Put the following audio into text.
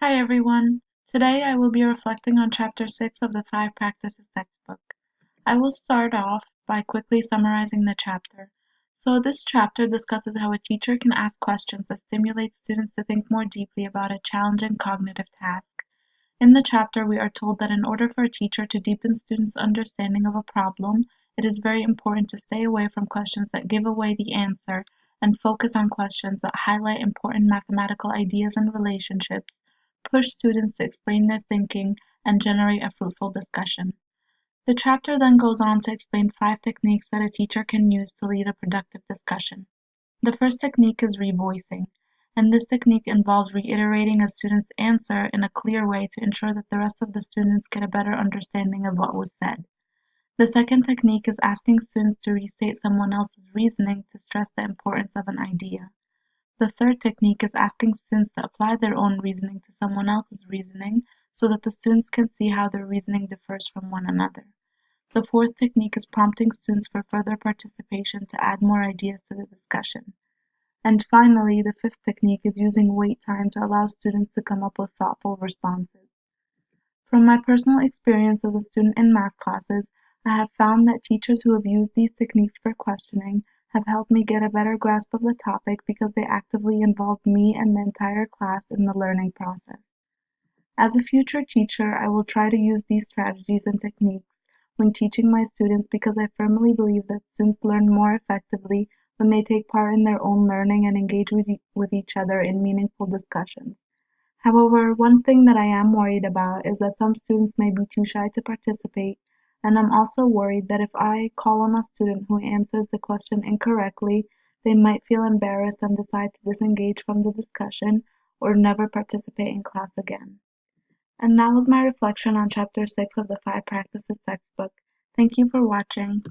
Hi everyone. Today I will be reflecting on Chapter 6 of the 5 Practices textbook. I will start off by quickly summarizing the chapter. So this chapter discusses how a teacher can ask questions that stimulate students to think more deeply about a challenging cognitive task. In the chapter, we are told that in order for a teacher to deepen students' understanding of a problem, it is very important to stay away from questions that give away the answer and focus on questions that highlight important mathematical ideas and relationships, push students to explain their thinking, and generate a fruitful discussion. The chapter then goes on to explain 5 techniques that a teacher can use to lead a productive discussion. The first technique is revoicing, and this technique involves reiterating a student's answer in a clear way to ensure that the rest of the students get a better understanding of what was said. The second technique is asking students to restate someone else's reasoning to stress the importance of an idea. The third technique is asking students to apply their own reasoning to someone else's reasoning so that the students can see how their reasoning differs from one another. The fourth technique is prompting students for further participation to add more ideas to the discussion. And finally, the fifth technique is using wait time to allow students to come up with thoughtful responses. From my personal experience as a student in math classes, I have found that teachers who have used these techniques for questioning have helped me get a better grasp of the topic because they actively involved me and the entire class in the learning process. As a future teacher, I will try to use these strategies and techniques when teaching my students because I firmly believe that students learn more effectively when they take part in their own learning and engage with each other in meaningful discussions. However, one thing that I am worried about is that some students may be too shy to participate, and I'm also worried that if I call on a student who answers the question incorrectly, they might feel embarrassed and decide to disengage from the discussion or never participate in class again. And that was my reflection on Chapter 6 of the 5 Practices textbook. Thank you for watching.